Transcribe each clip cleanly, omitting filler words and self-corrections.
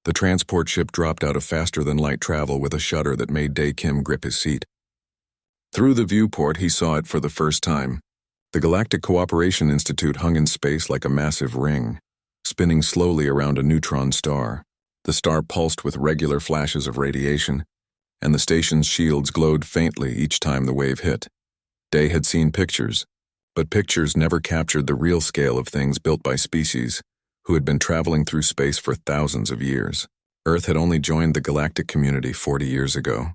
The transport ship dropped out of faster-than-light travel with a shudder that made Dae Kim grip his seat. Through the viewport, he saw it for the first time. The Galactic Cooperation Institute hung in space like a massive ring, spinning slowly around a neutron star. The star pulsed with regular flashes of radiation, and the station's shields glowed faintly each time the wave hit. Dae had seen pictures, but pictures never captured the real scale of things built by species who had been traveling through space for thousands of years. Earth had only joined the galactic community 40 years ago.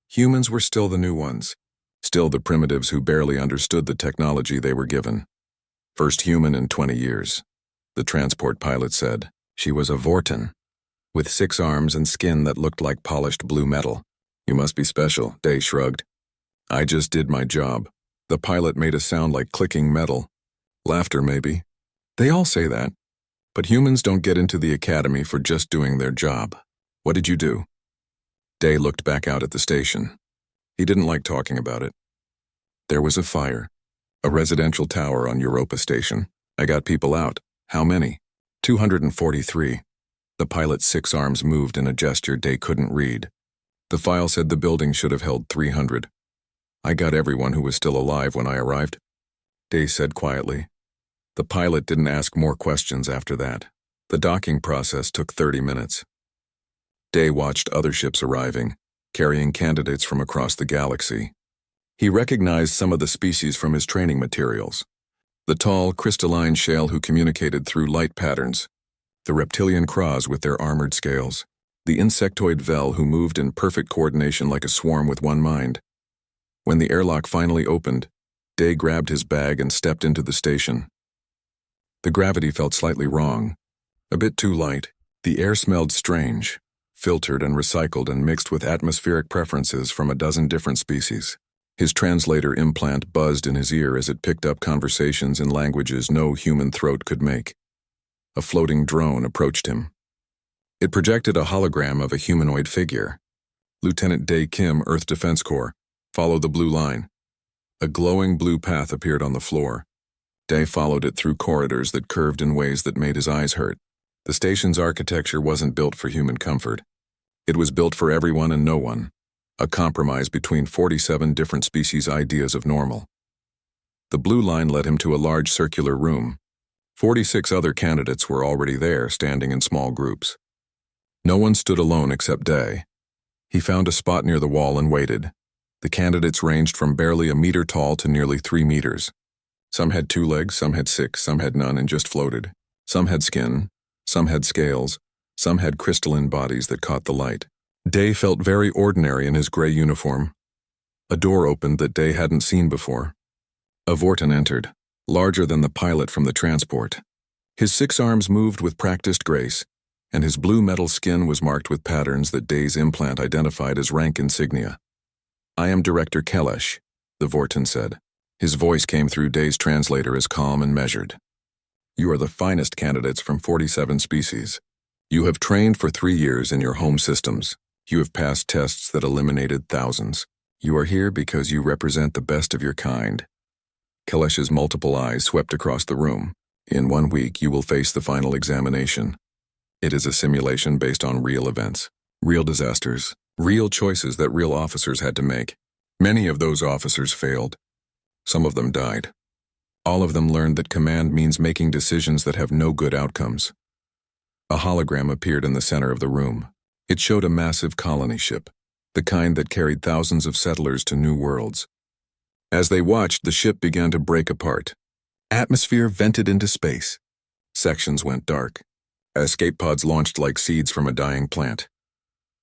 Humans were still the new ones, still the primitives who barely understood the technology they were given. First human in 20 years, the transport pilot said. She was a Vorten, with 6 arms and skin that looked like polished blue metal. You must be special, Dae shrugged. I just did my job. The pilot made a sound like clicking metal. Laughter, maybe. They all say that. But humans don't get into the academy for just doing their job. What did you do? Dae looked back out at the station. He didn't like talking about it. There was a fire. A residential tower on Europa Station. I got people out. How many? 243. The pilot's 6 arms moved in a gesture Dae couldn't read. The file said the building should have held 300. I got everyone who was still alive when I arrived, Dae said quietly. The pilot didn't ask more questions after that. The docking process took 30 minutes. Dae watched other ships arriving, carrying candidates from across the galaxy. He recognized some of the species from his training materials. The tall, crystalline shale who communicated through light patterns, the reptilian Kraz with their armored scales, the insectoid Vel who moved in perfect coordination like a swarm with one mind. When the airlock finally opened, Dae grabbed his bag and stepped into the station. The gravity felt slightly wrong, a bit too light. The air smelled strange, filtered and recycled and mixed with atmospheric preferences from a dozen different species. His translator implant buzzed in his ear as it picked up conversations in languages no human throat could make. A floating drone approached him. It projected a hologram of a humanoid figure. Lieutenant Dae Kim, Earth Defense Corps. Follow the blue line. A glowing blue path appeared on the floor. Dae followed it through corridors that curved in ways that made his eyes hurt. The station's architecture wasn't built for human comfort. It was built for everyone and no one, a compromise between 47 different species' ideas of normal. The blue line led him to a large circular room. 46 other candidates were already there, standing in small groups. No one stood alone except Dae. He found a spot near the wall and waited. The candidates ranged from barely a meter tall to nearly 3 meters. Some had 2 legs, some had 6, some had none and just floated. Some had skin, some had scales, some had crystalline bodies that caught the light. Dae felt very ordinary in his gray uniform. A door opened that Dae hadn't seen before. A Vorten entered, larger than the pilot from the transport. His 6 arms moved with practiced grace, and his blue metal skin was marked with patterns that Dae's implant identified as rank insignia. I am Director Kelesh, the Vorten said. His voice came through Dae's translator as calm and measured. You are the finest candidates from 47 species. You have trained for 3 years in your home systems. You have passed tests that eliminated thousands. You are here because you represent the best of your kind. Kelesh's multiple eyes swept across the room. In 1 week, you will face the final examination. It is a simulation based on real events, real disasters, real choices that real officers had to make. Many of those officers failed. Some of them died. All of them learned that command means making decisions that have no good outcomes. A hologram appeared in the center of the room. It showed a massive colony ship, the kind that carried thousands of settlers to new worlds. As they watched, the ship began to break apart. Atmosphere vented into space. Sections went dark. Escape pods launched like seeds from a dying plant.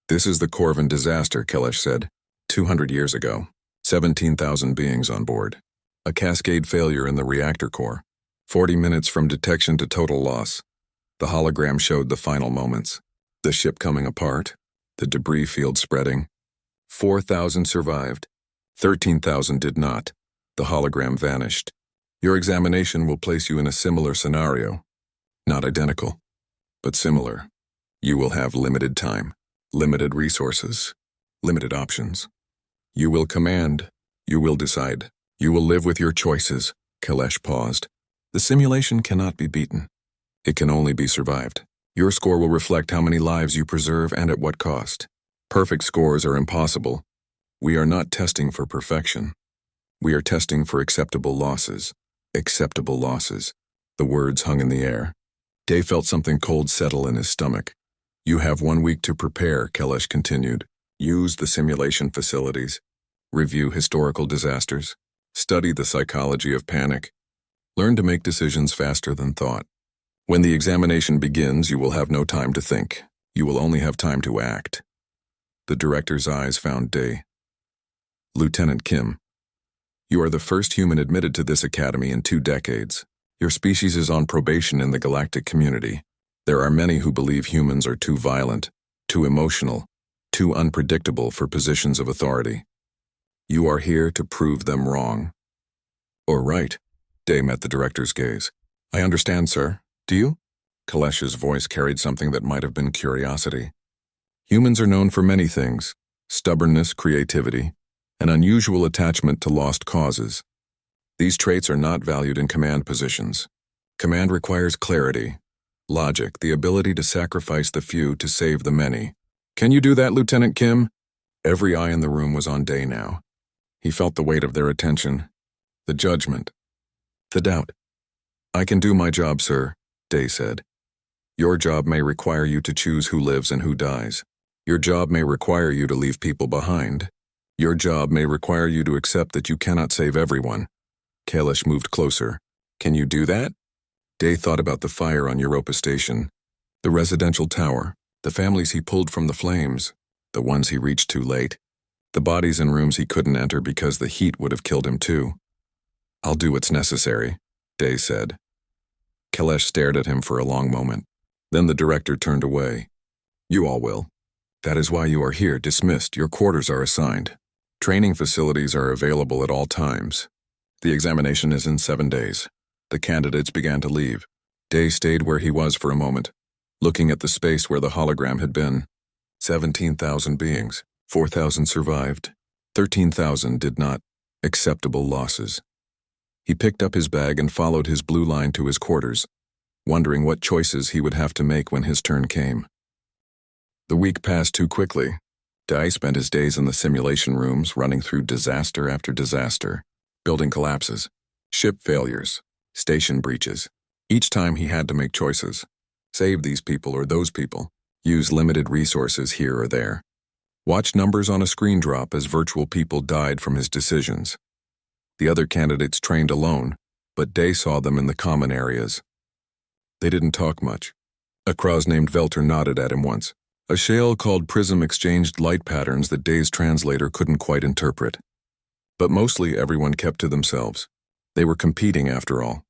This is the Corvin disaster, Kelesh said. 200 years ago. 17,000 beings on board. A cascade failure in the reactor core. 40 minutes from detection to total loss. The hologram showed the final moments. The ship coming apart. The debris field spreading. 4,000 survived. 13,000 did not. The hologram vanished. Your examination will place you in a similar scenario. Not identical, but similar. You will have limited time, limited resources, limited options. You will command. You will decide. You will live with your choices. Kelesh paused. The simulation cannot be beaten. It can only be survived. Your score will reflect how many lives you preserve and at what cost. Perfect scores are impossible. We are not testing for perfection. We are testing for acceptable losses. Acceptable losses. The words hung in the air. Day felt something cold settle in his stomach. You have 1 week to prepare, Kelesh continued. Use the simulation facilities. Review historical disasters. Study the psychology of panic. Learn to make decisions faster than thought. When the examination begins, you will have no time to think. You will only have time to act. The director's eyes found Day. Lieutenant Kim, you are the first human admitted to this academy in 2 decades. Your species is on probation in the galactic community. There are many who believe humans are too violent, too emotional, too unpredictable for positions of authority. You are here to prove them wrong. Or right. Day met the director's gaze. I understand, sir. Do you? Kalesh's voice carried something that might have been curiosity. Humans are known for many things: stubbornness, creativity, an unusual attachment to lost causes. These traits are not valued in command positions. Command requires clarity, logic, the ability to sacrifice the few to save the many. Can you do that, Lieutenant Kim? Every eye in the room was on Day now. He felt the weight of their attention, the judgment, the doubt. I can do my job, sir, Day said. Your job may require you to choose who lives and who dies. Your job may require you to leave people behind. Your job may require you to accept that you cannot save everyone. Kalesh moved closer. Can you do that? Day thought about the fire on Europa Station, the residential tower, the families he pulled from the flames, the ones he reached too late, the bodies in rooms he couldn't enter because the heat would have killed him too. I'll do what's necessary, Day said. Kalesh stared at him for a long moment. Then the director turned away. You all will. That is why you are here, dismissed. Your quarters are assigned. Training facilities are available at all times. The examination is in 7 days. The candidates began to leave. Day stayed where he was for a moment, looking at the space where the hologram had been. 17,000 beings. 4,000 survived. 13,000 did not. Acceptable losses. He picked up his bag and followed his blue line to his quarters, wondering what choices he would have to make when his turn came. The week passed too quickly. Day spent his days in the simulation rooms, running through disaster after disaster. Building collapses, ship failures, station breaches. Each time he had to make choices. Save these people or those people. Use limited resources here or there. Watch numbers on a screen drop as virtual people died from his decisions. The other candidates trained alone, but Day saw them in the common areas. They didn't talk much. A Cross named Velter nodded at him once. A shale called Prism exchanged light patterns that Day's translator couldn't quite interpret. But mostly everyone kept to themselves. They were competing after all.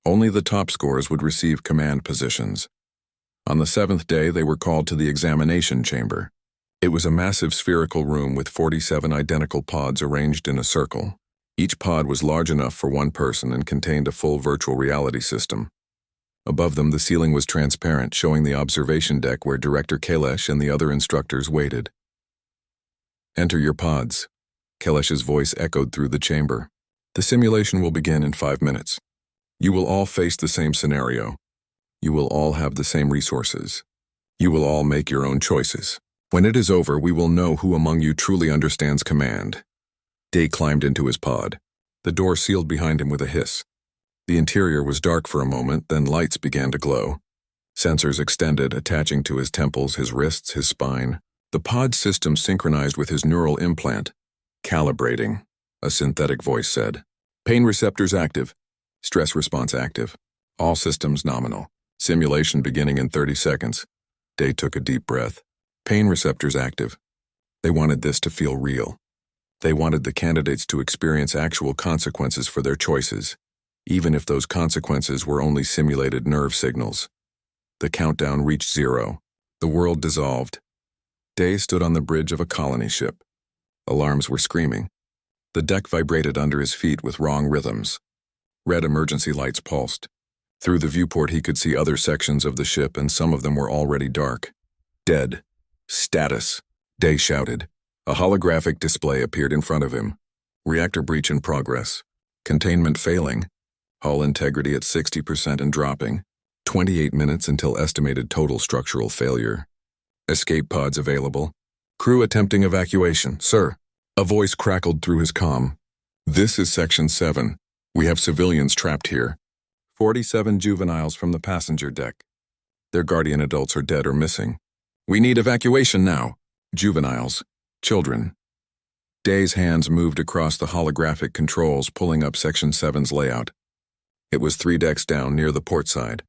Only the top scores would receive command positions. On the 7th day, they were called to the examination chamber. It was a massive spherical room with 47 identical pods arranged in a circle. Each pod was large enough for one person and contained a full virtual reality system. Above them, the ceiling was transparent, showing the observation deck where Director Kalesh and the other instructors waited. Enter your pods. Kalesh's voice echoed through the chamber. The simulation will begin in 5 minutes. You will all face the same scenario. You will all have the same resources. You will all make your own choices. When it is over, we will know who among you truly understands command. Day climbed into his pod. The door sealed behind him with a hiss. The interior was dark for a moment, then lights began to glow. Sensors extended, attaching to his temples, his wrists, his spine. The pod system synchronized with his neural implant. Calibrating, a synthetic voice said. Pain receptors active. Stress response active. All systems nominal. Simulation beginning in 30 seconds. Day took a deep breath. Pain receptors active. They wanted this to feel real. They wanted the candidates to experience actual consequences for their choices, even if those consequences were only simulated nerve signals. The countdown reached 0. The world dissolved. Day stood on the bridge of a colony ship. Alarms were screaming. The deck vibrated under his feet with wrong rhythms. Red emergency lights pulsed. Through the viewport he could see other sections of the ship, and some of them were already dark. Dead. Status. Day shouted. A holographic display appeared in front of him. Reactor breach in progress. Containment failing. Hull integrity at 60% and dropping. 28 minutes until estimated total structural failure. Escape pods available. Crew attempting evacuation, sir. A voice crackled through his comm. This is Section 7. We have civilians trapped here. 47 juveniles from the passenger deck. Their guardian adults are dead or missing. We need evacuation now. Juveniles. Children. Day's hands moved across the holographic controls, pulling up Section 7's layout. It was 3 decks down near the port side.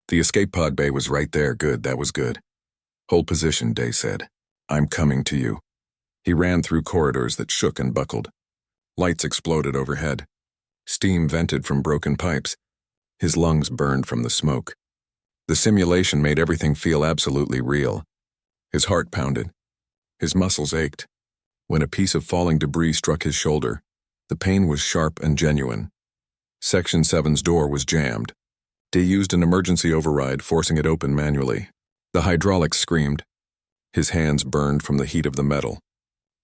The escape pod bay was right there. Good, that was good. Hold position, Day said. I'm coming to you. He ran through corridors that shook and buckled. Lights exploded overhead. Steam vented from broken pipes. His lungs burned from the smoke. The simulation made everything feel absolutely real. His heart pounded. His muscles ached. When a piece of falling debris struck his shoulder, the pain was sharp and genuine. Section 7's door was jammed. Day used an emergency override, forcing it open manually. The hydraulics screamed. His hands burned from the heat of the metal.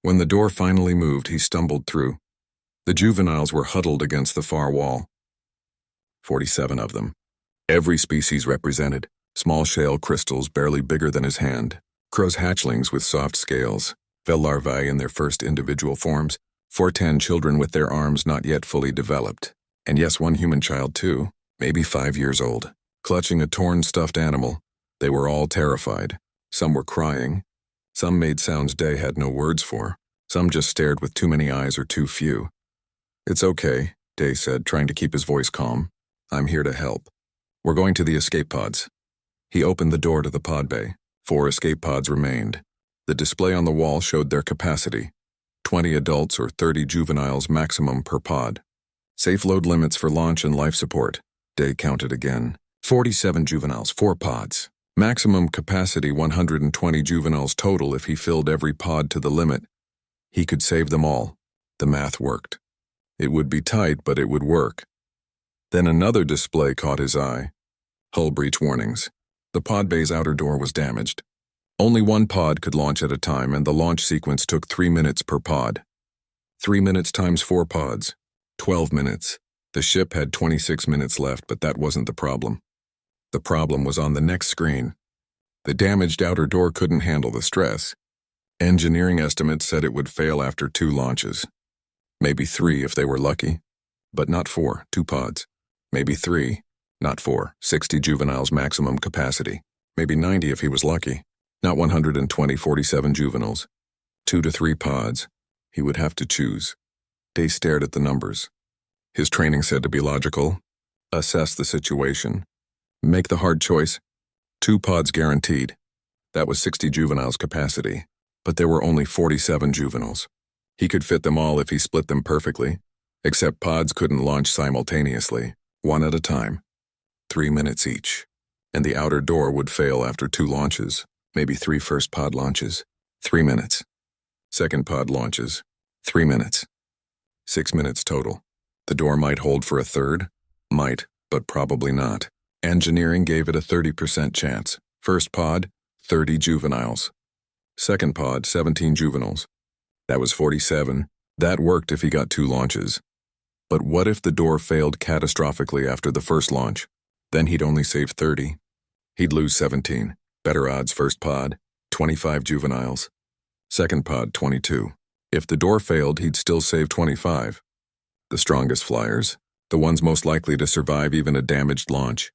When the door finally moved, he stumbled through. The juveniles were huddled against the far wall. 47 of them. Every species represented. Small shale crystals barely bigger than his hand. Crow's hatchlings with soft scales. Vel larvae in their first individual forms. 410 children with their arms not yet fully developed. And yes, one human child too, maybe 5 years old. Clutching a torn stuffed animal. They were all terrified. Some were crying. Some made sounds Day had no words for. Some just stared with too many eyes or too few. It's okay, Day said, trying to keep his voice calm. I'm here to help. We're going to the escape pods. He opened the door to the pod bay. 4 escape pods remained. The display on the wall showed their capacity. 20 adults or 30 juveniles maximum per pod. Safe load limits for launch and life support. Day counted again. 47 juveniles, 4 pods. Maximum capacity 120 juveniles total if he filled every pod to the limit. He could save them all. The math worked. It would be tight, but it would work. Then another display caught his eye. Hull breach warnings. The pod bay's outer door was damaged. Only 1 pod could launch at a time, and the launch sequence took 3 minutes per pod. 3 minutes times 4 pods. 12 minutes. The ship had 26 minutes left, but that wasn't the problem. The problem was on the next screen. The damaged outer door couldn't handle the stress. Engineering estimates said it would fail after 2 launches. Maybe 3 if they were lucky. But not 4, 2 pods. Maybe 3, not 4, 60 juveniles maximum capacity. Maybe 90 if he was lucky. Not 120, 47 juveniles. 2 to 3 pods. He would have to choose. Day stared at the numbers. His training said to be logical. Assess the situation. Make the hard choice. 2 pods guaranteed. That was 60 juveniles capacity. But there were only 47 juveniles. He could fit them all if he split them perfectly. Except pods couldn't launch simultaneously, 1 at a time. 3 minutes each. And the outer door would fail after 2 launches. Maybe 3 first pod launches. 3 minutes. Second pod launches. 3 minutes. 6 minutes total. The door might hold for a third. Might, but probably not. Engineering gave it a 30% chance. First pod, 30 juveniles. Second pod, 17 juveniles. That was 47. That worked if he got 2 launches. But what if the door failed catastrophically after the first launch? Then he'd only save 30. He'd lose 17. Better odds first pod, 25 juveniles. Second pod, 22. If the door failed, he'd still save 25. The strongest flyers, the ones most likely to survive even a damaged launch.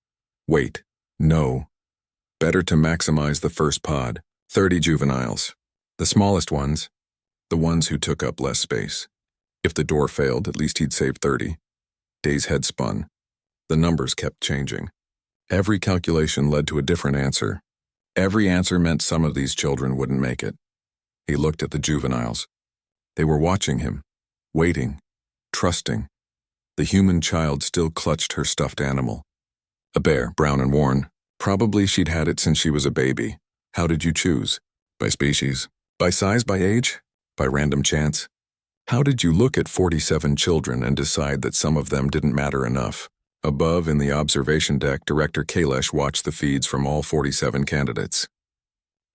Wait, no. Better to maximize the first pod, 30 juveniles. The smallest ones, the ones who took up less space. If the door failed, at least he'd save 30. Day's head spun. The numbers kept changing. Every calculation led to a different answer. Every answer meant some of these children wouldn't make it. He looked at the juveniles. They were watching him, waiting, trusting. The human child still clutched her stuffed animal. A bear, brown and worn. Probably she'd had it since she was a baby. How did you choose? By species? By size? By age? By random chance? How did you look at 47 children and decide that some of them didn't matter enough? Above, in the observation deck, Director Kalesh watched the feeds from all 47 candidates.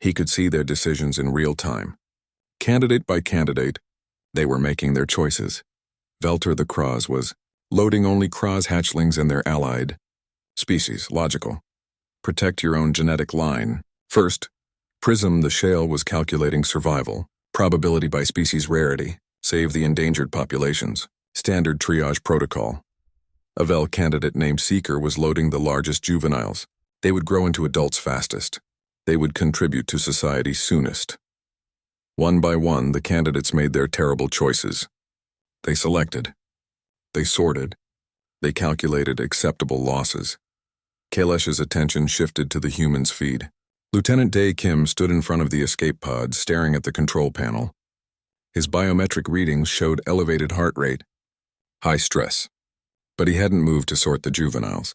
He could see their decisions in real time. Candidate by candidate, they were making their choices. Velter the Kraz was loading only Kraz hatchlings and their allied species, logical. Protect your own genetic line. First, Prism the shale was calculating survival, probability by species rarity, save the endangered populations, standard triage protocol. A Vel candidate named Seeker was loading the largest juveniles. They would grow into adults fastest. They would contribute to society soonest. One by one, the candidates made their terrible choices. They selected. They sorted. They calculated acceptable losses. Kailesh's attention shifted to the human's feed. Lieutenant Dae Kim stood in front of the escape pod, staring at the control panel. His biometric readings showed elevated heart rate, high stress. But he hadn't moved to sort the juveniles.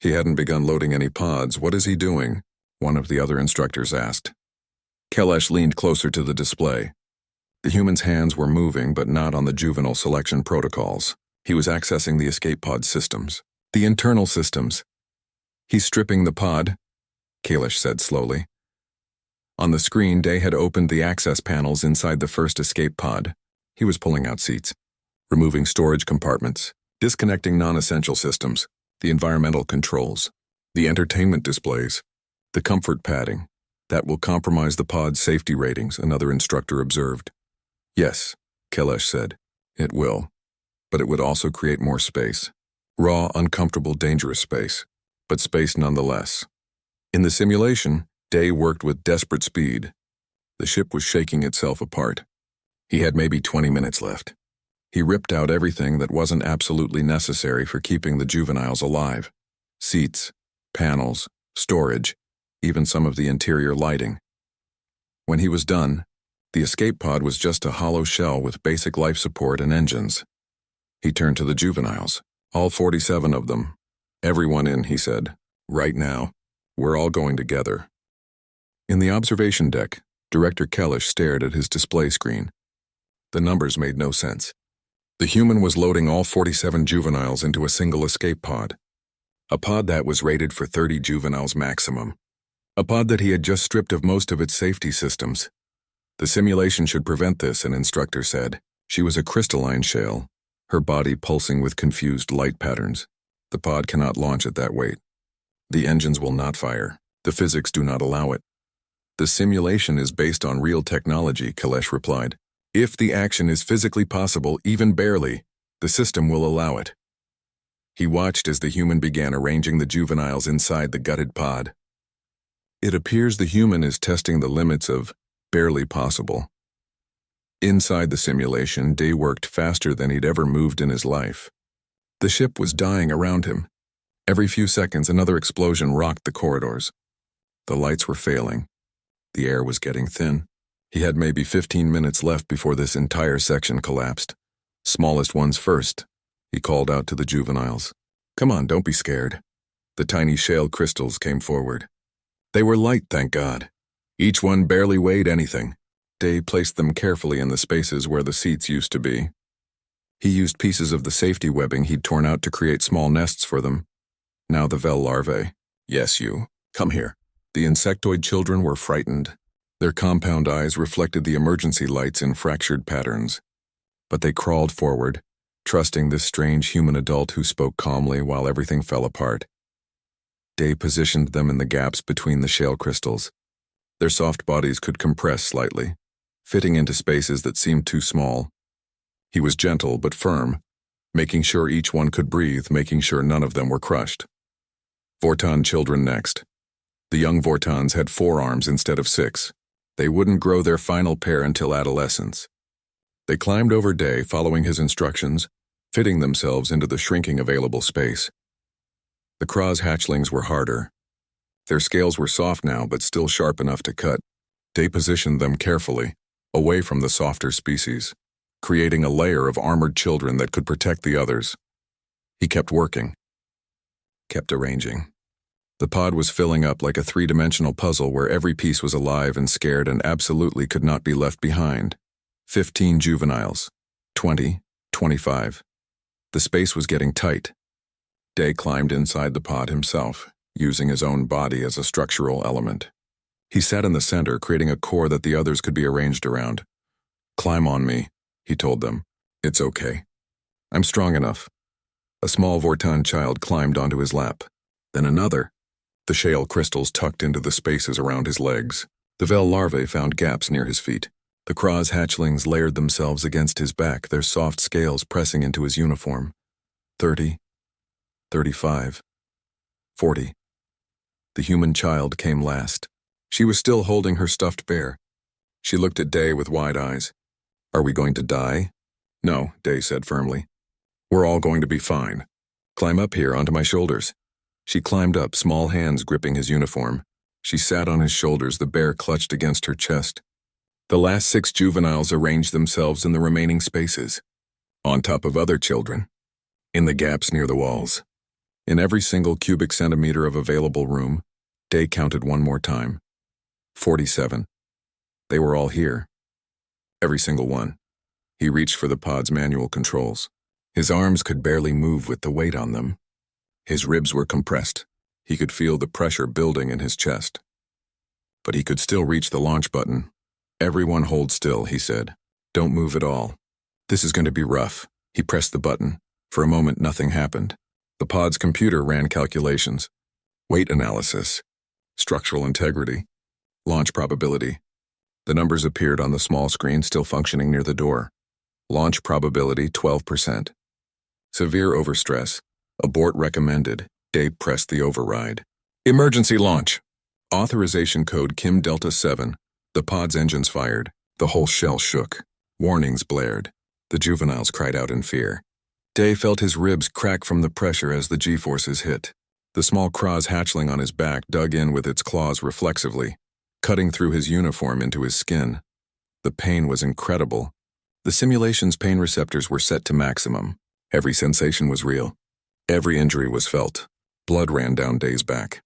He hadn't begun loading any pods. What is he doing? One of the other instructors asked. Kailesh leaned closer to the display. The human's hands were moving, but not on the juvenile selection protocols. He was accessing the escape pod systems. The internal systems. He's stripping the pod, Kailesh said slowly. On the screen, Day had opened the access panels inside the first escape pod. He was pulling out seats, removing storage compartments, disconnecting non-essential systems, the environmental controls, the entertainment displays, the comfort padding. That will compromise the pod's safety ratings, another instructor observed. Yes, Kailesh said, it will. But it would also create more space. Raw, uncomfortable, dangerous space, but space nonetheless. In the simulation, Day worked with desperate speed. The ship was shaking itself apart. He had maybe 20 minutes left. He ripped out everything that wasn't absolutely necessary for keeping the juveniles alive. Seats, panels, storage, even some of the interior lighting. When he was done, the escape pod was just a hollow shell with basic life support and engines. He turned to the juveniles, all 47 of them. Everyone in, he said. Right now. We're all going together. In the observation deck, Director Kailesh stared at his display screen. The numbers made no sense. The human was loading all 47 juveniles into a single escape pod. A pod that was rated for 30 juveniles maximum. A pod that he had just stripped of most of its safety systems. The simulation should prevent this, an instructor said. She was a crystalline shale, her body pulsing with confused light patterns. The pod cannot launch at that weight. The engines will not fire. The physics do not allow it. The simulation is based on real technology, Kailesh replied. If the action is physically possible, even barely, the system will allow it. He watched as the human began arranging the juveniles inside the gutted pod. It appears the human is testing the limits of barely possible. Inside the simulation, Day worked faster than he'd ever moved in his life. The ship was dying around him. Every few seconds, another explosion rocked the corridors. The lights were failing. The air was getting thin. He had maybe 15 minutes left before this entire section collapsed. Smallest ones first, he called out to the juveniles. Come on, don't be scared. The tiny shale crystals came forward. They were light, thank God. Each one barely weighed anything. Day placed them carefully in the spaces where the seats used to be. He used pieces of the safety webbing he'd torn out to create small nests for them. Now the Vel larvae. Yes, you. Come here. The insectoid children were frightened. Their compound eyes reflected the emergency lights in fractured patterns. But they crawled forward, trusting this strange human adult who spoke calmly while everything fell apart. Day positioned them in the gaps between the shale crystals. Their soft bodies could compress slightly, fitting into spaces that seemed too small. He was gentle but firm, making sure each one could breathe, making sure none of them were crushed. Vortan children next. The young Vortans had 4 arms instead of 6. They wouldn't grow their final pair until adolescence. They climbed over Day, following his instructions, fitting themselves into the shrinking available space. The Kraz hatchlings were harder. Their scales were soft now, but still sharp enough to cut. Day positioned them carefully, away from the softer species, creating a layer of armored children that could protect the others. He kept working, kept arranging. The pod was filling up like a 3-dimensional puzzle where every piece was alive and scared and absolutely could not be left behind. 15 juveniles. 20, 25. The space was getting tight. Day climbed inside the pod himself, using his own body as a structural element. He sat in the center, creating a core that the others could be arranged around. Climb on me, he told them. It's okay. I'm strong enough. A small Vortan child climbed onto his lap. Then another. the shale crystals tucked into the spaces around his legs. The Vel larvae found gaps near his feet. The Kraz hatchlings layered themselves against his back, their soft scales pressing into his uniform. 30, 35, 40. The human child came last. She was still holding her stuffed bear. She looked at Day with wide eyes. "Are we going to die?" "No," Day said firmly. "We're all going to be fine. Climb up here onto my shoulders." She climbed up, small hands gripping his uniform. She sat on his shoulders, the bear clutched against her chest. The last 6 juveniles arranged themselves in the remaining spaces, on top of other children, in the gaps near the walls. In every single cubic centimeter of available room, Day counted one more time. 47. They were all here. Every single one. He reached for the pod's manual controls. His arms could barely move with the weight on them. His ribs were compressed. He could feel the pressure building in his chest. But he could still reach the launch button. "Everyone hold still," he said. "Don't move at all. This is going to be rough." He pressed the button. For a moment, nothing happened. The pod's computer ran calculations. Weight analysis. Structural integrity. Launch probability. The numbers appeared on the small screen still functioning near the door. Launch probability 12%. Severe overstress. Abort recommended. Day pressed the override. Emergency launch. Authorization code Kim Delta 7. The pod's engines fired. The whole shell shook. Warnings blared. The juveniles cried out in fear. Day felt his ribs crack from the pressure as the G-forces hit. The small Kraz hatchling on his back dug in with its claws reflexively, cutting through his uniform into his skin. The pain was incredible. The simulation's pain receptors were set to maximum. Every sensation was real. Every injury was felt. Blood ran down Day's back.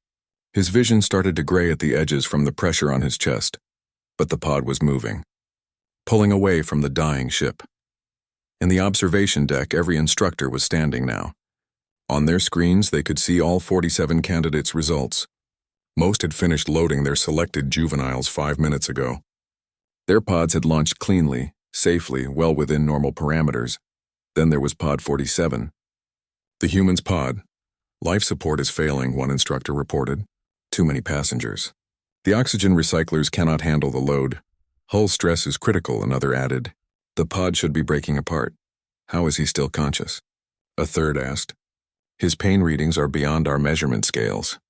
His vision started to gray at the edges from the pressure on his chest. But the pod was moving, pulling away from the dying ship. In the observation deck, every instructor was standing now. On their screens, they could see all 47 candidates' results. Most had finished loading their selected juveniles 5 minutes ago. Their pods had launched cleanly, safely, well within normal parameters. Then there was Pod 47. The human's pod. "Life support is failing," one instructor reported. "Too many passengers. The oxygen recyclers cannot handle the load. Hull stress is critical," another added. "The pod should be breaking apart. How is he still conscious?" A third asked. "His pain readings are beyond our measurement scales.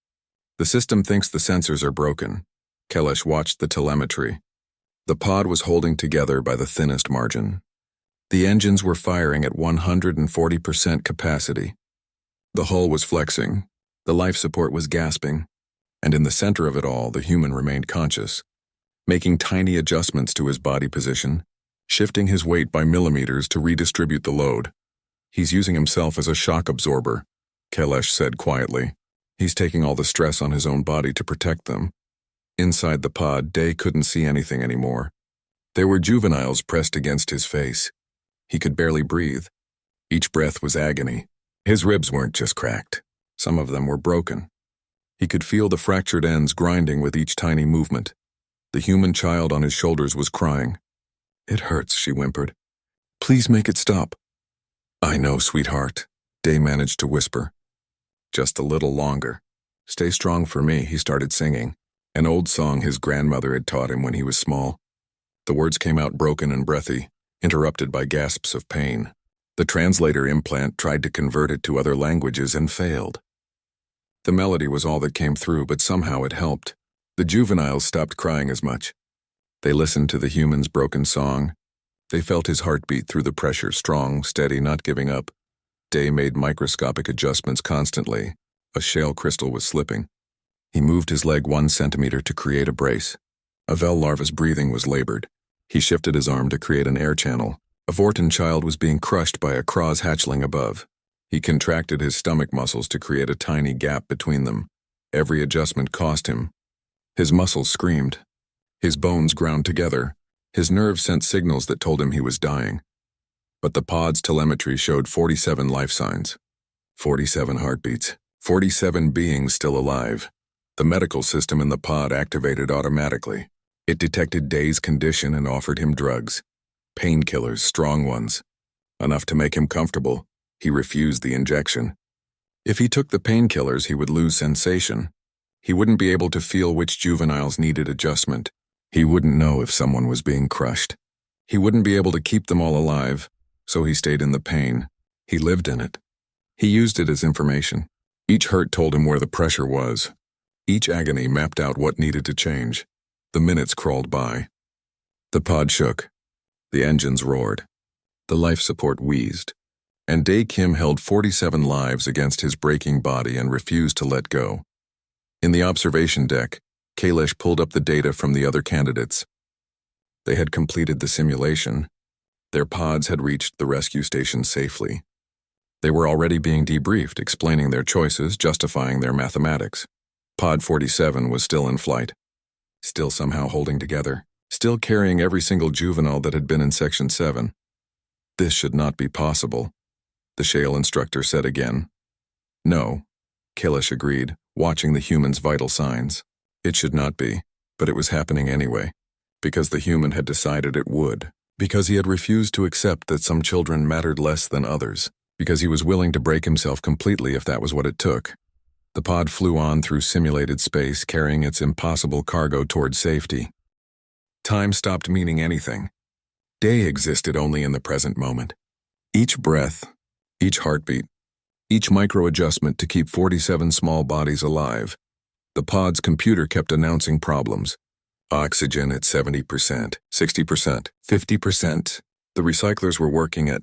The system thinks the sensors are broken." Kelesh watched the telemetry. The pod was holding together by the thinnest margin. The engines were firing at 140% capacity. The hull was flexing. The life support was gasping. And in the center of it all, the human remained conscious, making tiny adjustments to his body position, shifting his weight by millimeters to redistribute the load. "He's using himself as a shock absorber," Kelesh said quietly. "He's taking all the stress on his own body to protect them." Inside the pod, Day couldn't see anything anymore. There were juveniles pressed against his face. He could barely breathe. Each breath was agony. His ribs weren't just cracked. Some of them were broken. He could feel the fractured ends grinding with each tiny movement. The human child on his shoulders was crying. "It hurts," she whimpered. "Please make it stop." "I know, sweetheart," Day managed to whisper. "Just a little longer. Stay strong for me," he started singing, an old song his grandmother had taught him when he was small. The words came out broken and breathy, interrupted by gasps of pain. The translator implant tried to convert it to other languages and failed. The melody was all that came through, but somehow it helped. The juveniles stopped crying as much. They listened to the human's broken song. They felt his heartbeat through the pressure, strong, steady, not giving up. Day made microscopic adjustments constantly. A shale crystal was slipping. He moved his leg 1 centimeter to create a brace. A Vel larva's breathing was labored. He shifted his arm to create an air channel. A Vorten child was being crushed by a Kraz hatchling above. He contracted his stomach muscles to create a tiny gap between them. Every adjustment cost him. His muscles screamed. His bones ground together. His nerves sent signals that told him he was dying. But the pod's telemetry showed 47 life signs. 47 heartbeats. 47 beings still alive. The medical system in the pod activated automatically. It detected Day's condition and offered him drugs. Painkillers, strong ones. Enough to make him comfortable. He refused the injection. If he took the painkillers, he would lose sensation. He wouldn't be able to feel which juveniles needed adjustment. He wouldn't know if someone was being crushed. He wouldn't be able to keep them all alive, so he stayed in the pain. He lived in it. He used it as information. Each hurt told him where the pressure was. Each agony mapped out what needed to change. The minutes crawled by. The pod shook. The engines roared. The life support wheezed. And Dae Kim held 47 lives against his breaking body and refused to let go. In the observation deck, Kailash pulled up the data from the other candidates. They had completed the simulation. Their pods had reached the rescue station safely. They were already being debriefed, explaining their choices, justifying their mathematics. Pod 47 was still in flight, still somehow holding together, still carrying every single juvenile that had been in Section 7. This should not be possible, the Shale instructor said again. No, Kailash agreed, watching the human's vital signs. It should not be, but it was happening anyway, because the human had decided it would, because he had refused to accept that some children mattered less than others, because he was willing to break himself completely if that was what it took. The pod flew on through simulated space, carrying its impossible cargo toward safety. Time stopped meaning anything. Day existed only in the present moment. Each breath, each heartbeat, each micro-adjustment to keep 47 small bodies alive. The pod's computer kept announcing problems. Oxygen at 70%, 60%, 50%. The recyclers were working at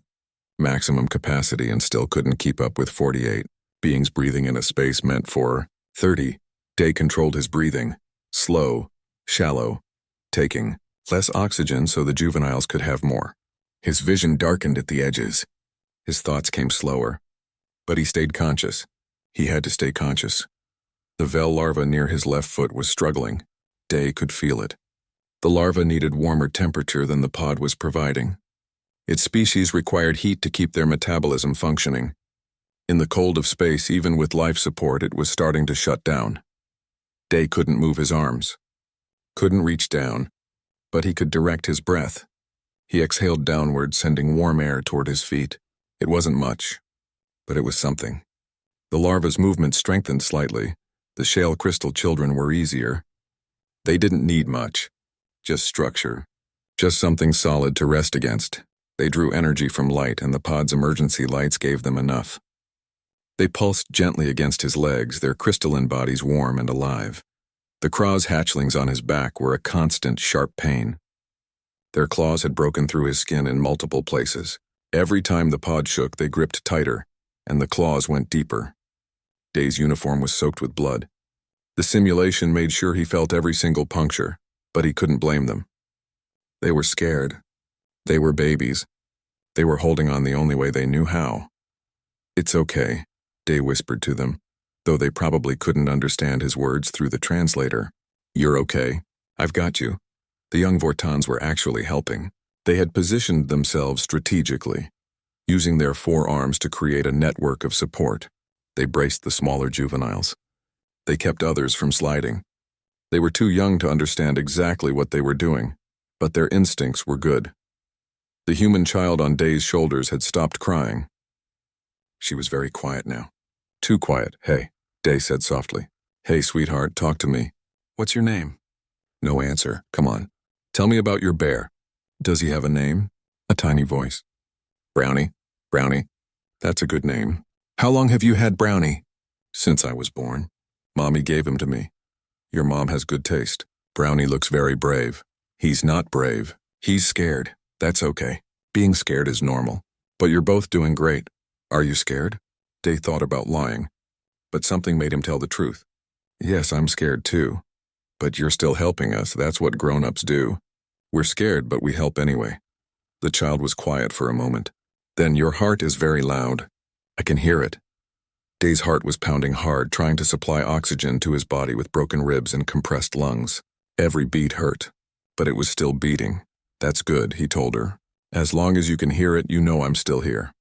maximum capacity and still couldn't keep up with 48. Beings breathing in a space meant for 30. Day controlled his breathing. Slow, shallow, taking less oxygen so the juveniles could have more. His vision darkened at the edges. His thoughts came slower. But he stayed conscious. He had to stay conscious. The Vel larva near his left foot was struggling. Day could feel it. The larva needed warmer temperature than the pod was providing. Its species required heat to keep their metabolism functioning. In the cold of space, even with life support, it was starting to shut down. Day couldn't move his arms, couldn't reach down, but he could direct his breath. He exhaled downward, sending warm air toward his feet. It wasn't much, but it was something. The larva's movement strengthened slightly. The shale crystal children were easier. They didn't need much, just structure, just something solid to rest against. They drew energy from light, and the pod's emergency lights gave them enough. They pulsed gently against his legs, their crystalline bodies warm and alive. The Krau's hatchlings on his back were a constant, sharp pain. Their claws had broken through his skin in multiple places. Every time the pod shook, they gripped tighter, and the claws went deeper. Day's uniform was soaked with blood. The simulation made sure he felt every single puncture, but he couldn't blame them. They were scared. They were babies. They were holding on the only way they knew how. "It's okay," Day whispered to them, though they probably couldn't understand his words through the translator. "You're okay. I've got you." The young Vortons were actually helping. They had positioned themselves strategically, using their forearms to create a network of support. They braced the smaller juveniles. They kept others from sliding. They were too young to understand exactly what they were doing, but their instincts were good. The human child on Day's shoulders had stopped crying. She was very quiet now. Too quiet. "Hey," Day said softly. "Hey, sweetheart, talk to me. What's your name?" No answer. "Come on. Tell me about your bear. Does he have a name?" A tiny voice. "Brownie. Brownie. That's a good name. How long have you had Brownie?" "Since I was born. Mommy gave him to me." "Your mom has good taste. Brownie looks very brave." "He's not brave. He's scared. That's okay. Being scared is normal. But you're both doing great. Are you scared?" Day thought about lying, but something made him tell the truth. "Yes, I'm scared too. But you're still helping us. That's what grown-ups do. We're scared, but we help anyway." The child was quiet for a moment. "Then your heart is very loud. I can hear it." Day's heart was pounding hard, trying to supply oxygen to his body with broken ribs and compressed lungs. Every beat hurt, but it was still beating. "That's good," he told her. "As long as you can hear it, you know I'm still here."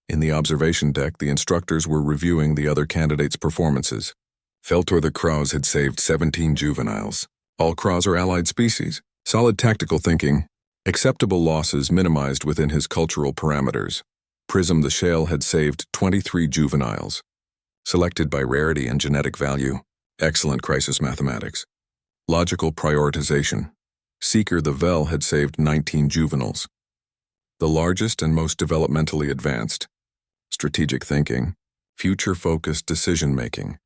In the observation deck, the instructors were reviewing the other candidates' performances. Feltor the Kraus had saved 17 juveniles. All Kraus are allied species. Solid tactical thinking. Acceptable losses minimized within his cultural parameters. Prism the Shale had saved 23 juveniles. Selected by rarity and genetic value. Excellent crisis mathematics. Logical prioritization. Seeker the Vel had saved 19 juveniles. The largest and most developmentally advanced. Strategic thinking. Future-focused decision-making.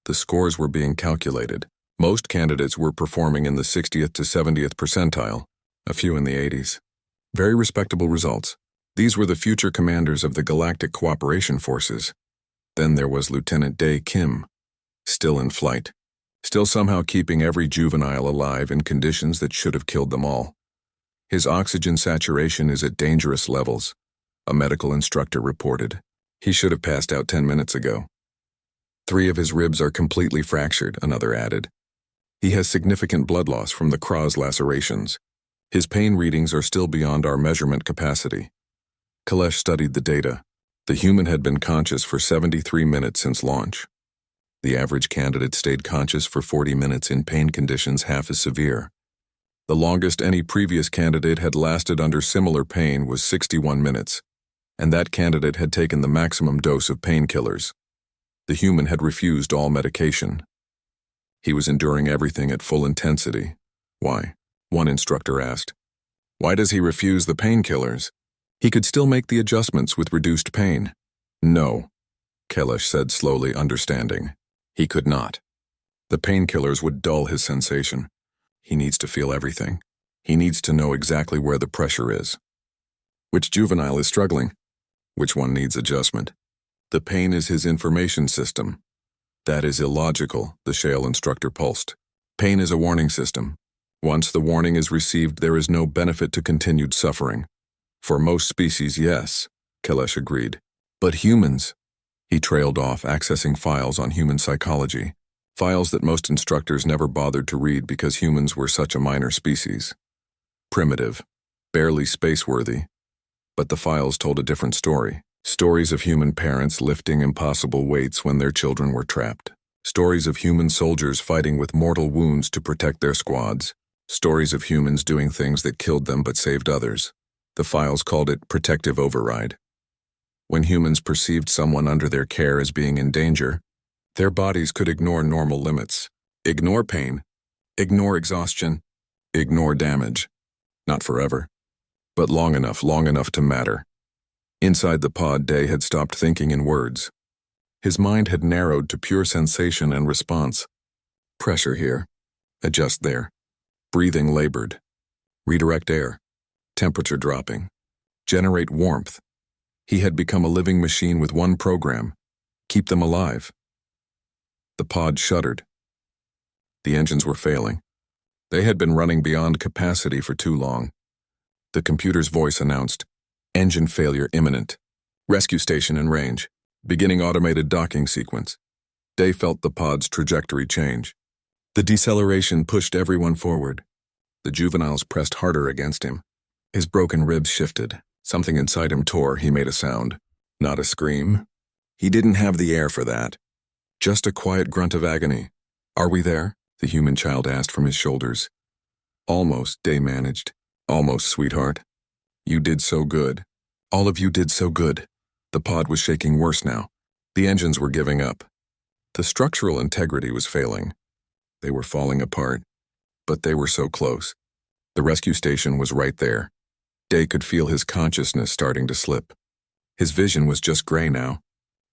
The scores were being calculated. Most candidates were performing in the 60th to 70th percentile, a few in the 80s. Very respectable results. These were the future commanders of the Galactic Cooperation Forces. Then there was Lieutenant Dae Kim, still in flight, still somehow keeping every juvenile alive in conditions that should have killed them all. His oxygen saturation is at dangerous levels, a medical instructor reported. He should have passed out 10 minutes ago. 3 of his ribs are completely fractured, another added. He has significant blood loss from the Krause lacerations. His pain readings are still beyond our measurement capacity. Kalesh studied the data. The human had been conscious for 73 minutes since launch. The average candidate stayed conscious for 40 minutes in pain conditions half as severe. The longest any previous candidate had lasted under similar pain was 61 minutes, and that candidate had taken the maximum dose of painkillers. The human had refused all medication. He was enduring everything at full intensity. Why? One instructor asked. Why does he refuse the painkillers? He could still make the adjustments with reduced pain. No, Kalesh said slowly, understanding. He could not. The painkillers would dull his sensation. He needs to feel everything. He needs to know exactly where the pressure is. Which juvenile is struggling? Which one needs adjustment? The pain is his information system. That is illogical, the Shale instructor pulsed. Pain is a warning system. Once the warning is received, there is no benefit to continued suffering. For most species, yes, Kalesh agreed. But humans? He trailed off, accessing files on human psychology. Files that most instructors never bothered to read because humans were such a minor species. Primitive, barely space-worthy. But the files told a different story. Stories of human parents lifting impossible weights when their children were trapped. Stories of human soldiers fighting with mortal wounds to protect their squads. Stories of humans doing things that killed them but saved others. The files called it protective override. When humans perceived someone under their care as being in danger, their bodies could ignore normal limits, ignore pain, ignore exhaustion, ignore damage. Not forever, but long enough to matter. Inside the pod, Dae had stopped thinking in words. His mind had narrowed to pure sensation and response. Pressure here, adjust there. Breathing labored. Redirect air. Temperature dropping. Generate warmth. He had become a living machine with one program. Keep them alive. The pod shuddered. The engines were failing. They had been running beyond capacity for too long. The computer's voice announced, engine failure imminent. Rescue station in range. Beginning automated docking sequence. Dae felt the pod's trajectory change. The deceleration pushed everyone forward. The juveniles pressed harder against him. His broken ribs shifted. Something inside him tore. He made a sound. Not a scream. He didn't have the air for that. Just a quiet grunt of agony. Are we there? The human child asked from his shoulders. Almost, Dae managed. Almost, sweetheart. You did so good. All of you did so good. The pod was shaking worse now. The engines were giving up. The structural integrity was failing. They were falling apart. But they were so close. The rescue station was right there. Dae could feel his consciousness starting to slip. His vision was just gray now.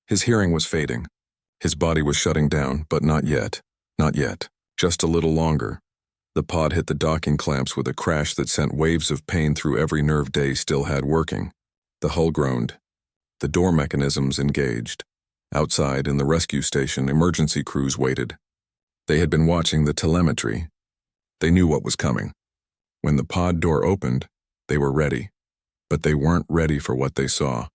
His hearing was fading. His body was shutting down, but not yet. Not yet. Just a little longer. The pod hit the docking clamps with a crash that sent waves of pain through every nerve Dae still had working. The hull groaned. The door mechanisms engaged. Outside, in the rescue station, emergency crews waited. They had been watching the telemetry. They knew what was coming. When the pod door opened, they were ready. But they weren't ready for what they saw.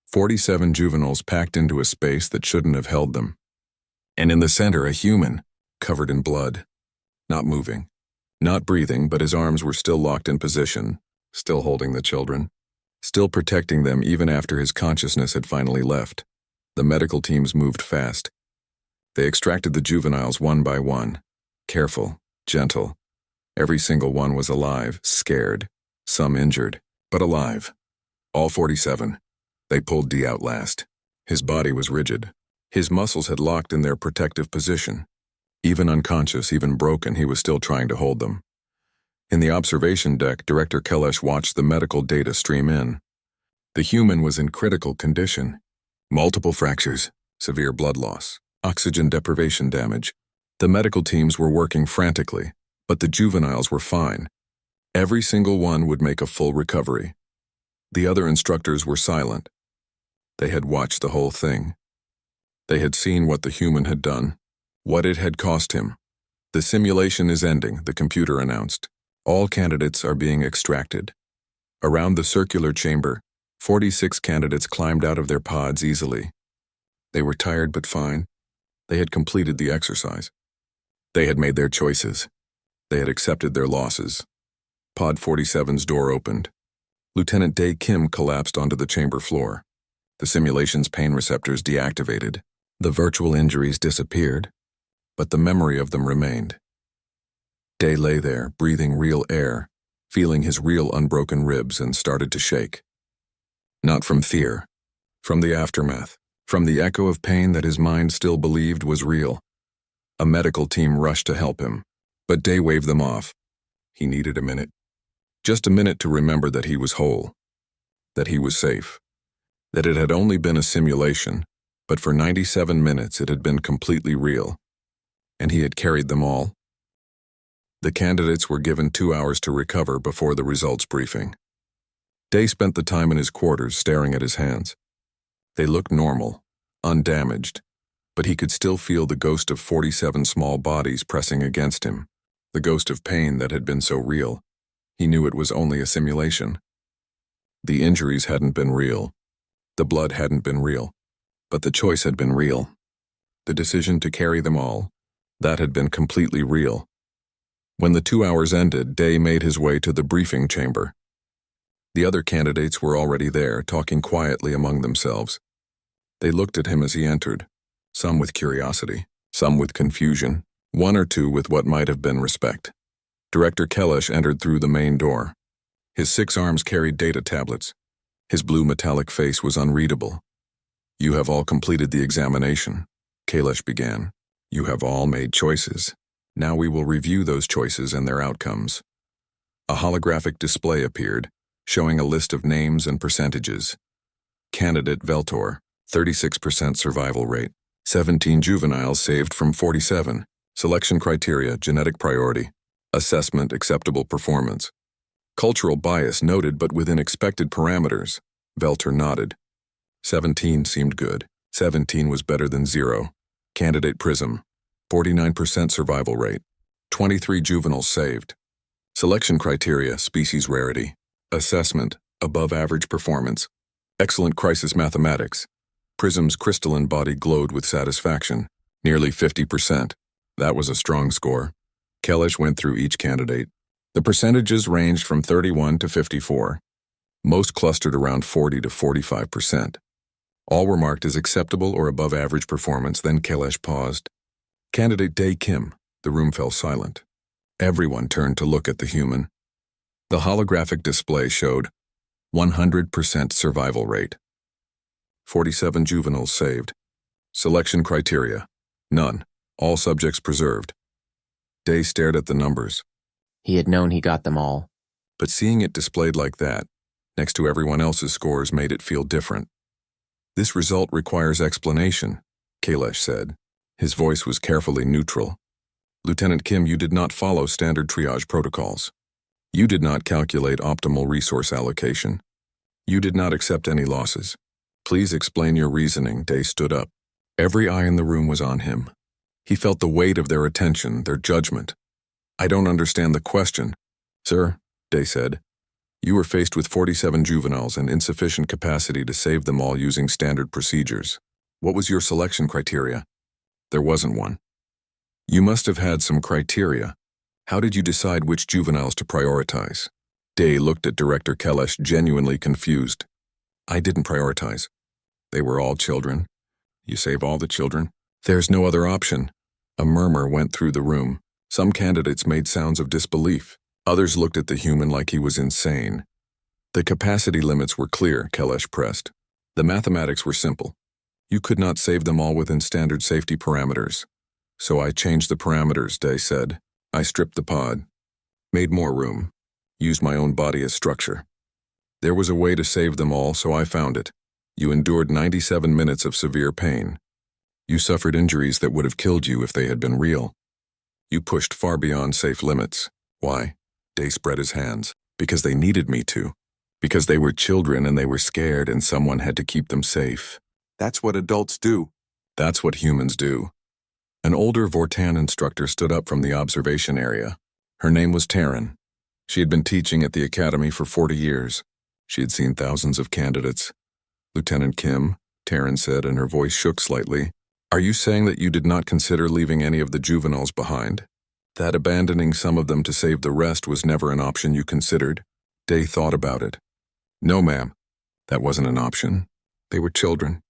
47 juveniles packed into a space that shouldn't have held them. And in the center, a human, covered in blood. Not moving. Not breathing, but his arms were still locked in position, still holding the children. Still protecting them even after his consciousness had finally left. The medical teams moved fast. They extracted the juveniles one by one. Careful, gentle. Every single one was alive, scared. Some injured, but alive. All 47. They pulled Dee out last. His body was rigid. His muscles had locked in their protective position. Even unconscious, even broken, he was still trying to hold them. In the observation deck, Director Kelesh watched the medical data stream in. The human was in critical condition. Multiple fractures, severe blood loss, oxygen deprivation damage. The medical teams were working frantically, but the juveniles were fine. Every single one would make a full recovery. The other instructors were silent. They had watched the whole thing. They had seen what the human had done, what it had cost him. The simulation is ending, the computer announced. All candidates are being extracted. Around the circular chamber, 46 candidates climbed out of their pods easily. They were tired but fine. They had completed the exercise. They had made their choices. They had accepted their losses. Pod 47's door opened. Lieutenant Dae Kim collapsed onto the chamber floor. The simulation's pain receptors deactivated. The virtual injuries disappeared, but the memory of them remained. Dae lay there, breathing real air, feeling his real unbroken ribs, and started to shake. Not from fear, from the aftermath, from the echo of pain that his mind still believed was real. A medical team rushed to help him, but Dae waved them off. He needed a minute. Just a minute to remember that he was whole, that he was safe, that it had only been a simulation, but for 97 minutes it had been completely real. And he had carried them all. The candidates were given 2 hours to recover before the results briefing. Dae spent the time in his quarters staring at his hands. They looked normal, undamaged, but he could still feel the ghost of 47 small bodies pressing against him, the ghost of pain that had been so real. He knew it was only a simulation. The injuries hadn't been real. The blood hadn't been real. But the choice had been real. The decision to carry them all, that had been completely real. When the 2 hours ended, Dae made his way to the briefing chamber. The other candidates were already there, talking quietly among themselves. They looked at him as he entered, some with curiosity, some with confusion, one or two with what might have been respect. Director Kelesh entered through the main door. His 6 arms carried data tablets. His blue metallic face was unreadable. "You have all completed the examination," Kelesh began. "You have all made choices. Now we will review those choices and their outcomes." A holographic display appeared, showing a list of names and percentages. Candidate Veltor, 36% survival rate. 17 juveniles saved from 47. Selection criteria, genetic priority. Assessment, acceptable performance. Cultural bias noted but within expected parameters. Veltor nodded. 17 seemed good. 17 was better than 0. Candidate Prism, 49% survival rate. 23 juveniles saved. Selection criteria, species rarity. Assessment, above average performance. Excellent crisis mathematics. Prism's crystalline body glowed with satisfaction. Nearly 50%. That was a strong score. Kelesh went through each candidate. The percentages ranged from 31 to 54. Most clustered around 40 to 45%. All were marked as acceptable or above average performance, then Kelesh paused. Candidate Dae Kim. The room fell silent. Everyone turned to look at the human. The holographic display showed 100% survival rate. 47 juveniles saved. Selection criteria, none. All subjects preserved. Dae stared at the numbers. He had known he got them all. But seeing it displayed like that, next to everyone else's scores, made it feel different. "This result requires explanation," Kelesh said. His voice was carefully neutral. "Lieutenant Kim, you did not follow standard triage protocols. You did not calculate optimal resource allocation. You did not accept any losses. Please explain your reasoning." Dae stood up. Every eye in the room was on him. He felt the weight of their attention, their judgment. "I don't understand the question." "Sir," Dae said, "you were faced with 47 juveniles and insufficient capacity to save them all using standard procedures. What was your selection criteria?" "There wasn't one." "You must have had some criteria. How did you decide which juveniles to prioritize?" Dae looked at Director Kelesh, genuinely confused. "I didn't prioritize. They were all children." "You save all the children?" "There's no other option." A murmur went through the room. Some candidates made sounds of disbelief. Others looked at the human like he was insane. The capacity limits were clear, Kelesh pressed. The mathematics were simple. You could not save them all within standard safety parameters. So I changed the parameters, Day said. I stripped the pod, made more room, used my own body as structure. There was a way to save them all, so I found it. You endured 97 minutes of severe pain. You suffered injuries that would have killed you if they had been real. You pushed far beyond safe limits. Why? Day spread his hands. Because they needed me to. Because they were children and they were scared and someone had to keep them safe. That's what adults do. That's what humans do. An older Vortan instructor stood up from the observation area. Her name was Taryn. She had been teaching at the academy for 40 years. She had seen thousands of candidates. Lieutenant Kim, Taryn said, and her voice shook slightly. Are you saying that you did not consider leaving any of the juveniles behind? That abandoning some of them to save the rest was never an option you considered? Day thought about it. No, ma'am. That wasn't an option. They were children.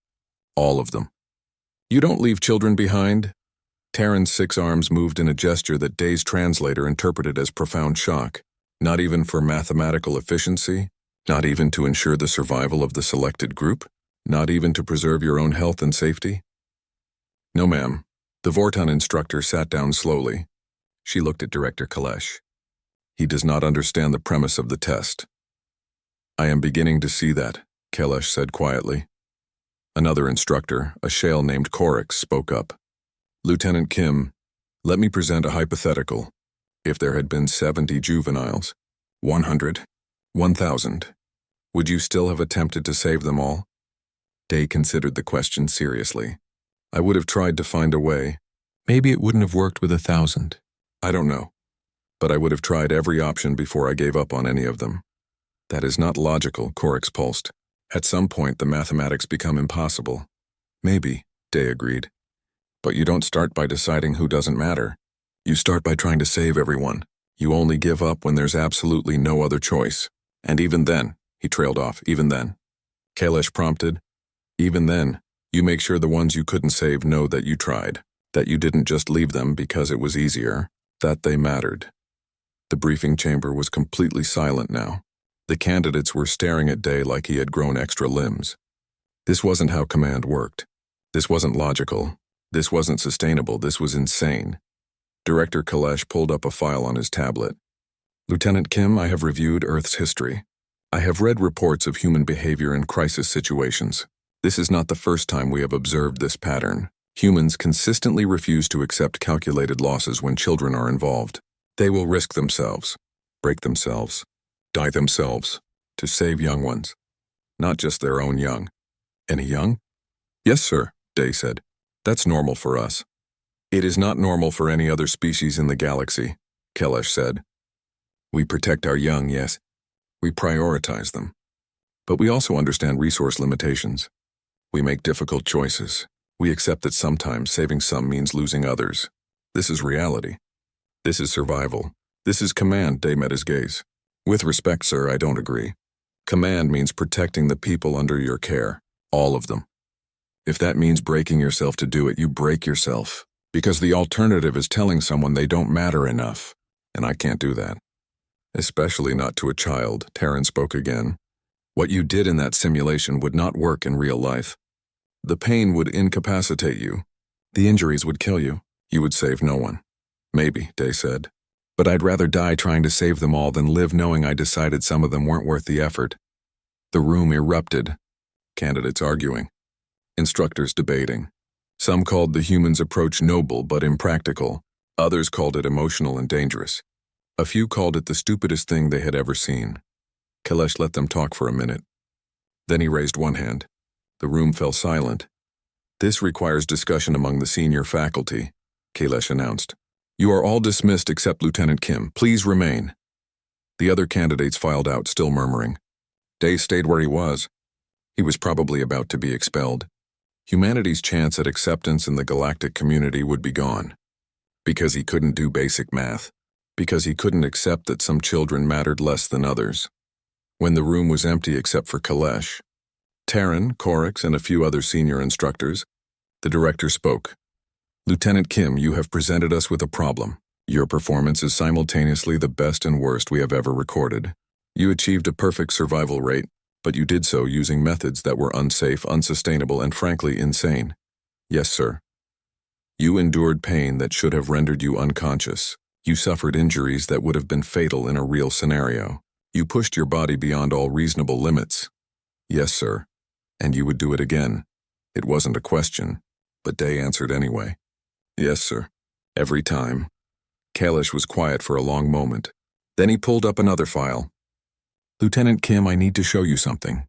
All of them. You don't leave children behind? Taryn's 6 arms moved in a gesture that Day's translator interpreted as profound shock. Not even for mathematical efficiency? Not even to ensure the survival of the selected group? Not even to preserve your own health and safety? No, ma'am. The Vortan instructor sat down slowly. She looked at Director Kalesh. He does not understand the premise of the test. I am beginning to see that, Kalesh said quietly. Another instructor, a shale named Korix, spoke up. Lieutenant Kim, let me present a hypothetical. If there had been 70 juveniles, 100, 1,000, would you still have attempted to save them all? Day considered the question seriously. I would have tried to find a way. Maybe it wouldn't have worked with 1,000. I don't know. But I would have tried every option before I gave up on any of them. That is not logical, Korix pulsed. At some point, the mathematics become impossible. Maybe, Day agreed. But you don't start by deciding who doesn't matter. You start by trying to save everyone. You only give up when there's absolutely no other choice. And even then, he trailed off, even then. Kalesh prompted. Even then, you make sure the ones you couldn't save know that you tried, that you didn't just leave them because it was easier, that they mattered. The briefing chamber was completely silent now. The candidates were staring at Day like he had grown extra limbs. This wasn't how command worked. This wasn't logical. This wasn't sustainable. This was insane. Director Kalesh pulled up a file on his tablet. Lieutenant Kim, I have reviewed Earth's history. I have read reports of human behavior in crisis situations. This is not the first time we have observed this pattern. Humans consistently refuse to accept calculated losses when children are involved. They will risk themselves, break themselves, die themselves, to save young ones. Not just their own young. Any young? Yes, sir, Day said. That's normal for us. It is not normal for any other species in the galaxy, Kalesh said. We protect our young, yes. We prioritize them. But we also understand resource limitations. We make difficult choices. We accept that sometimes saving some means losing others. This is reality. This is survival. This is command, Day met his gaze. With respect, sir, I don't agree. Command means protecting the people under your care. All of them. If that means breaking yourself to do it, you break yourself. Because the alternative is telling someone they don't matter enough. And I can't do that. Especially not to a child, Taryn spoke again. What you did in that simulation would not work in real life. The pain would incapacitate you. The injuries would kill you. You would save no one. Maybe, Day said. But I'd rather die trying to save them all than live knowing I decided some of them weren't worth the effort. The room erupted. Candidates arguing. Instructors debating. Some called the humans' approach noble but impractical. Others called it emotional and dangerous. A few called it the stupidest thing they had ever seen. Kalesh let them talk for a minute. Then he raised one hand. The room fell silent. This requires discussion among the senior faculty, Kalesh announced. You are all dismissed except Lieutenant Kim. Please remain. The other candidates filed out, still murmuring. Day stayed where he was. He was probably about to be expelled. Humanity's chance at acceptance in the galactic community would be gone. Because he couldn't do basic math. Because he couldn't accept that some children mattered less than others. When the room was empty except for Kalesh, Taryn, Korix, and a few other senior instructors, the director spoke. Lieutenant Kim, you have presented us with a problem. Your performance is simultaneously the best and worst we have ever recorded. You achieved a perfect survival rate, But you did so using methods that were unsafe, unsustainable, and frankly insane. Yes, sir. You endured pain that should have rendered you unconscious. You suffered injuries that would have been fatal in a real scenario. You pushed your body beyond all reasonable limits. Yes, sir. And you would do it again. It wasn't a question, but Day answered anyway. Yes, sir. Every time. Kalish was quiet for a long moment. Then he pulled up another file. Lieutenant Kim, I need to show you something.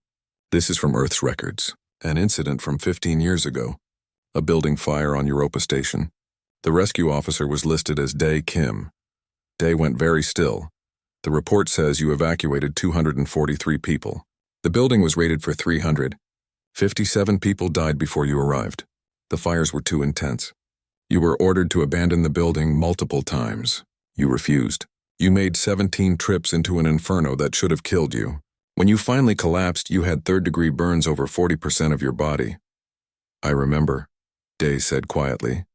This is from Earth's records. An incident from 15 years ago. A building fire on Europa Station. The rescue officer was listed as Day Kim. Day went very still. The report says you evacuated 243 people. The building was rated for 300. 57 people died before you arrived. The fires were too intense. You were ordered to abandon the building multiple times. You refused. You made 17 trips into an inferno that should have killed you. When you finally collapsed, you had third-degree burns over 40% of your body. I remember, Day said quietly.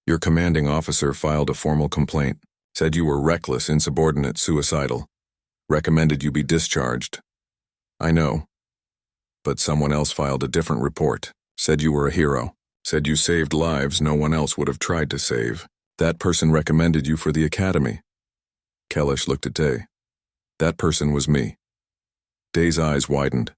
Your commanding officer filed a formal complaint, said you were reckless, insubordinate, suicidal, recommended you be discharged. I know. But someone else filed a different report, said you were a hero, said you saved lives no one else would have tried to save. That person recommended you for the academy. Kalish looked at Day. That person was me. Day's eyes widened.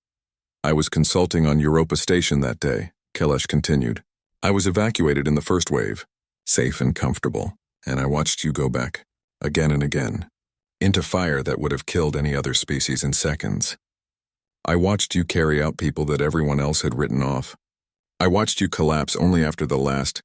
I was consulting on Europa Station that day, Kalish continued. I was evacuated in the first wave, safe and comfortable, and I watched you go back, again and again, into fire that would have killed any other species in seconds. I watched you carry out people that everyone else had written off. I watched you collapse only after the last